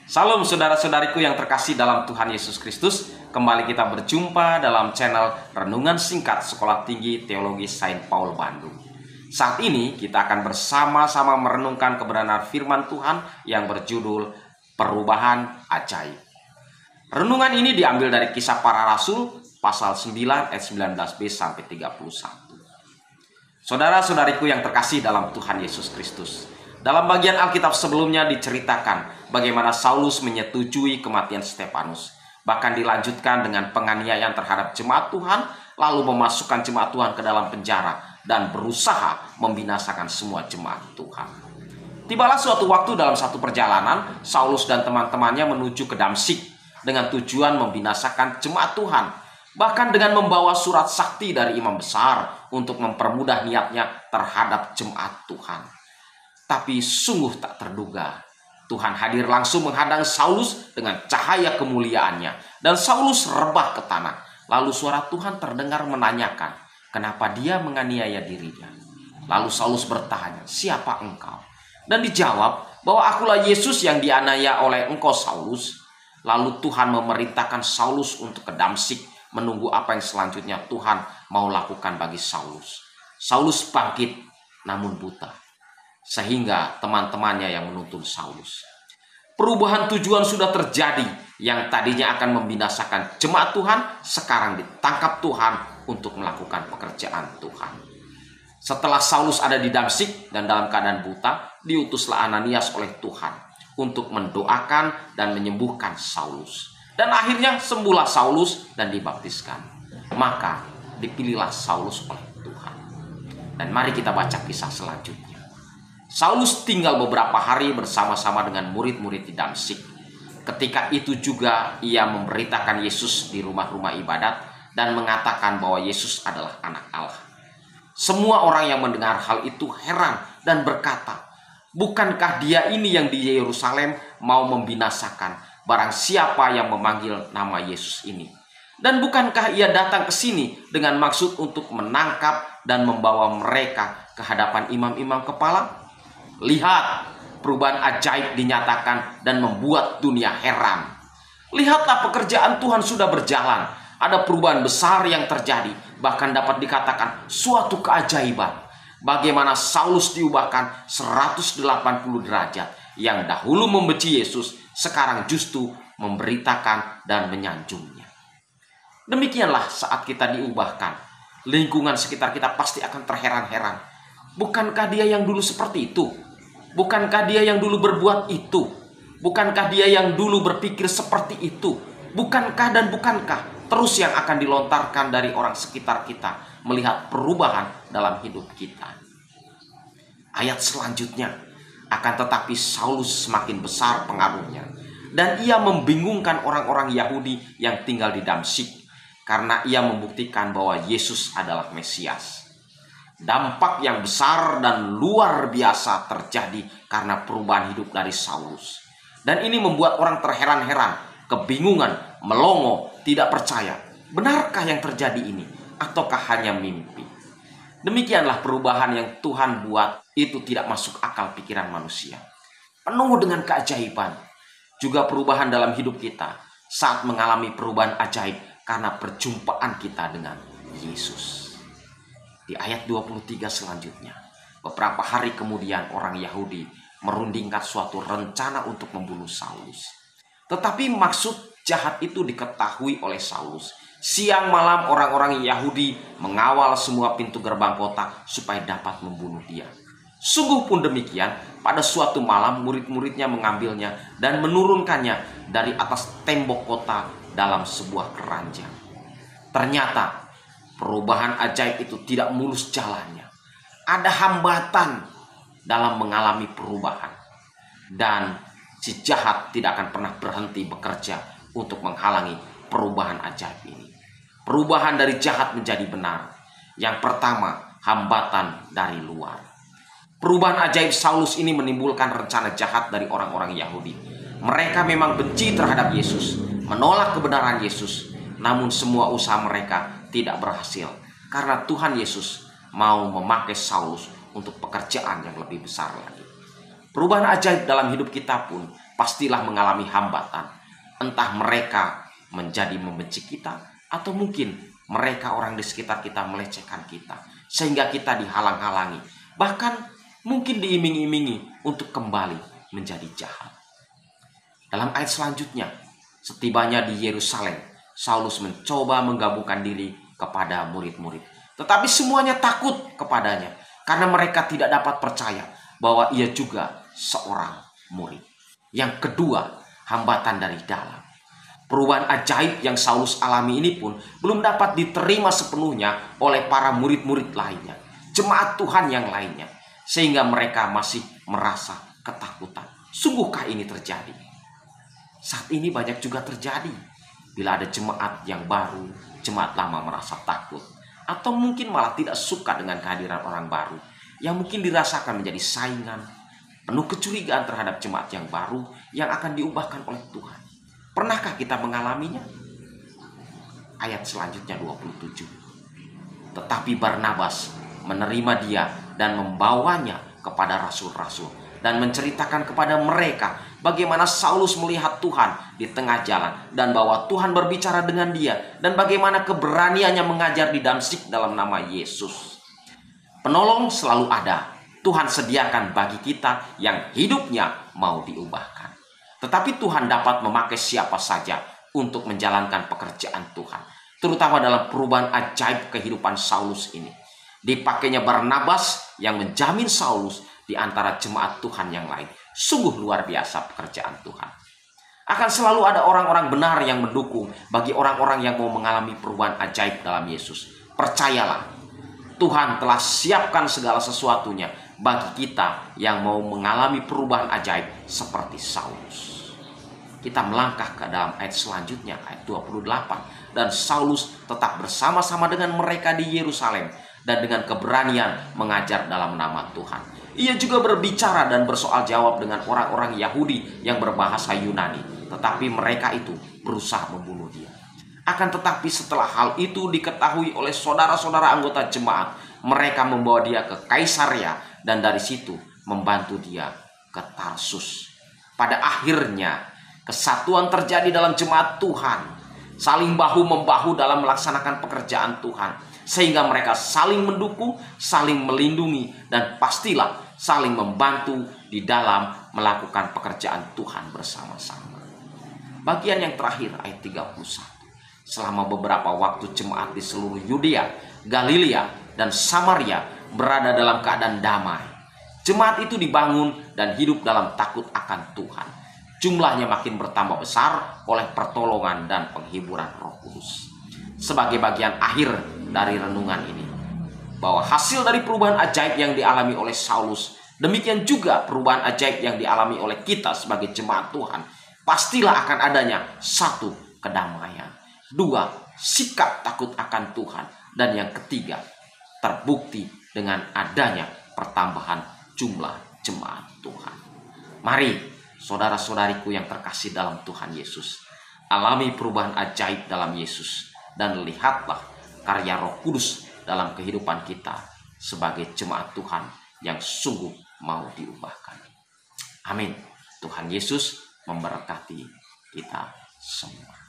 Salam saudara-saudariku yang terkasih dalam Tuhan Yesus Kristus. Kembali kita berjumpa dalam channel Renungan Singkat Sekolah Tinggi Teologi Saint Paul Bandung. Saat ini kita akan bersama-sama merenungkan kebenaran firman Tuhan yang berjudul Perubahan Ajaib. Renungan ini diambil dari Kisah Para Rasul pasal 9 ayat 19b sampai 31. Saudara-saudariku yang terkasih dalam Tuhan Yesus Kristus. Dalam bagian Alkitab sebelumnya diceritakan bagaimana Saulus menyetujui kematian Stefanus. Bahkan dilanjutkan dengan penganiayaan terhadap jemaat Tuhan, lalu memasukkan jemaat Tuhan ke dalam penjara dan berusaha membinasakan semua jemaat Tuhan. Tibalah suatu waktu dalam satu perjalanan, Saulus dan teman-temannya menuju ke Damsyik dengan tujuan membinasakan jemaat Tuhan. Bahkan dengan membawa surat sakti dari imam besar untuk mempermudah niatnya terhadap jemaat Tuhan. Tapi sungguh tak terduga, Tuhan hadir langsung menghadang Saulus dengan cahaya kemuliaannya. Dan Saulus rebah ke tanah. Lalu suara Tuhan terdengar menanyakan, kenapa dia menganiaya dirinya. Lalu Saulus bertanya, siapa engkau? Dan dijawab, bahwa akulah Yesus yang dianiaya oleh engkau Saulus. Lalu Tuhan memerintahkan Saulus untuk ke Damsyik, menunggu apa yang selanjutnya Tuhan mau lakukan bagi Saulus. Saulus bangkit, namun buta. Sehingga teman-temannya yang menuntun Saulus. Perubahan tujuan sudah terjadi. Yang tadinya akan membinasakan jemaat Tuhan, sekarang ditangkap Tuhan untuk melakukan pekerjaan Tuhan. Setelah Saulus ada di Damsyik dan dalam keadaan buta, diutuslah Ananias oleh Tuhan untuk mendoakan dan menyembuhkan Saulus. Dan akhirnya sembuhlah Saulus dan dibaptiskan. Maka dipilihlah Saulus oleh Tuhan. Dan mari kita baca kisah selanjutnya. Saulus tinggal beberapa hari bersama-sama dengan murid-murid di Damsyik. Ketika itu juga ia memberitakan Yesus di rumah-rumah ibadat dan mengatakan bahwa Yesus adalah anak Allah. Semua orang yang mendengar hal itu heran dan berkata, bukankah dia ini yang di Yerusalem mau membinasakan barang siapa yang memanggil nama Yesus ini? Dan bukankah ia datang ke sini dengan maksud untuk menangkap dan membawa mereka ke hadapan imam-imam kepala? Lihat, perubahan ajaib dinyatakan dan membuat dunia heran. Lihatlah, pekerjaan Tuhan sudah berjalan. Ada perubahan besar yang terjadi. Bahkan dapat dikatakan suatu keajaiban. Bagaimana Saulus diubahkan 180 derajat. Yang dahulu membenci Yesus, sekarang justru memberitakan dan menyanjungnya. Demikianlah saat kita diubahkan. Lingkungan sekitar kita pasti akan terheran-heran. Bukankah dia yang dulu seperti itu? Bukankah dia yang dulu berbuat itu? Bukankah dia yang dulu berpikir seperti itu? Bukankah dan bukankah terus yang akan dilontarkan dari orang sekitar kita melihat perubahan dalam hidup kita? Ayat selanjutnya, akan tetapi Saulus semakin besar pengaruhnya dan ia membingungkan orang-orang Yahudi yang tinggal di Damsyik karena ia membuktikan bahwa Yesus adalah Mesias. Dampak yang besar dan luar biasa terjadi karena perubahan hidup dari Saulus. Dan ini membuat orang terheran-heran, kebingungan, melongo, tidak percaya. Benarkah yang terjadi ini? Ataukah hanya mimpi? Demikianlah perubahan yang Tuhan buat itu tidak masuk akal pikiran manusia. Penuh dengan keajaiban. Juga perubahan dalam hidup kita saat mengalami perubahan ajaib karena perjumpaan kita dengan Yesus. Di ayat 23 selanjutnya, beberapa hari kemudian orang Yahudi merundingkan suatu rencana untuk membunuh Saulus. Tetapi maksud jahat itu diketahui oleh Saulus. Siang malam orang-orang Yahudi mengawal semua pintu gerbang kota supaya dapat membunuh dia. Sungguh pun demikian, pada suatu malam murid-muridnya mengambilnya dan menurunkannya dari atas tembok kota dalam sebuah keranjang. Ternyata perubahan ajaib itu tidak mulus jalannya. Ada hambatan dalam mengalami perubahan. Dan si jahat tidak akan pernah berhenti bekerja untuk menghalangi perubahan ajaib ini. Perubahan dari jahat menjadi benar. Yang pertama, hambatan dari luar. Perubahan ajaib Saulus ini menimbulkan rencana jahat dari orang-orang Yahudi. Mereka memang benci terhadap Yesus, menolak kebenaran Yesus. Namun semua usaha mereka tidak berhasil karena Tuhan Yesus mau memakai Saulus untuk pekerjaan yang lebih besar lagi. Perubahan ajaib dalam hidup kita pun pastilah mengalami hambatan. Entah mereka menjadi membenci kita, atau mungkin mereka orang di sekitar kita melecehkan kita, sehingga kita dihalang-halangi, bahkan mungkin diiming-imingi untuk kembali menjadi jahat. Dalam ayat selanjutnya, setibanya di Yerusalem, Saulus mencoba menggabungkan diri kepada murid-murid, tetapi semuanya takut kepadanya karena mereka tidak dapat percaya bahwa ia juga seorang murid. Yang kedua, hambatan dari dalam. Perubahan ajaib yang Saulus alami ini pun belum dapat diterima sepenuhnya oleh para murid-murid lainnya, jemaat Tuhan yang lainnya, sehingga mereka masih merasa ketakutan. Sungguhkah ini terjadi? Saat ini banyak juga terjadi. Bila ada jemaat yang baru, jemaat lama merasa takut, atau mungkin malah tidak suka dengan kehadiran orang baru, yang mungkin dirasakan menjadi saingan, penuh kecurigaan terhadap jemaat yang baru yang akan diubahkan oleh Tuhan. Pernahkah kita mengalaminya? Ayat selanjutnya 27. Tetapi Barnabas menerima dia dan membawanya kepada rasul-rasul dan menceritakan kepada mereka bagaimana Saulus melihat Tuhan di tengah jalan dan bahwa Tuhan berbicara dengan dia dan bagaimana keberaniannya mengajar di Damsyik dalam nama Yesus. Penolong selalu ada. Tuhan sediakan bagi kita yang hidupnya mau diubahkan. Tetapi Tuhan dapat memakai siapa saja untuk menjalankan pekerjaan Tuhan, terutama dalam perubahan ajaib kehidupan Saulus ini. Dipakainya Barnabas yang menjamin Saulus di antara jemaat Tuhan yang lain. Sungguh luar biasa pekerjaan Tuhan. Akan selalu ada orang-orang benar yang mendukung bagi orang-orang yang mau mengalami perubahan ajaib dalam Yesus. Percayalah, Tuhan telah siapkan segala sesuatunya bagi kita yang mau mengalami perubahan ajaib seperti Saulus. Kita melangkah ke dalam ayat selanjutnya, ayat 28. Dan Saulus tetap bersama-sama dengan mereka di Yerusalem dan dengan keberanian mengajar dalam nama Tuhan. Ia juga berbicara dan bersoal jawab dengan orang-orang Yahudi yang berbahasa Yunani, tetapi mereka itu berusaha membunuh dia. Akan tetapi setelah hal itu diketahui oleh saudara-saudara anggota jemaat, mereka membawa dia ke Kaisaria dan dari situ membantu dia ke Tarsus. Pada akhirnya kesatuan terjadi dalam jemaat Tuhan, saling bahu-membahu dalam melaksanakan pekerjaan Tuhan, sehingga mereka saling mendukung, saling melindungi, dan pastilah saling membantu di dalam melakukan pekerjaan Tuhan bersama-sama. Bagian yang terakhir ayat 31. Selama beberapa waktu jemaat di seluruh Yudea, Galilea, dan Samaria berada dalam keadaan damai. Jemaat itu dibangun dan hidup dalam takut akan Tuhan. Jumlahnya makin bertambah besar oleh pertolongan dan penghiburan Roh Kudus. Sebagai bagian akhir dari renungan ini, bahwa hasil dari perubahan ajaib yang dialami oleh Saulus, demikian juga perubahan ajaib yang dialami oleh kita sebagai jemaat Tuhan, pastilah akan adanya satu, kedamaian. Dua, sikap takut akan Tuhan. Dan yang ketiga, terbukti dengan adanya pertambahan jumlah jemaat Tuhan. Mari, saudara-saudariku yang terkasih dalam Tuhan Yesus, alami perubahan ajaib dalam Yesus. Dan lihatlah karya Roh Kudus dalam kehidupan kita sebagai jemaat Tuhan yang sungguh mau diubahkan. Amin. Tuhan Yesus memberkati kita semua.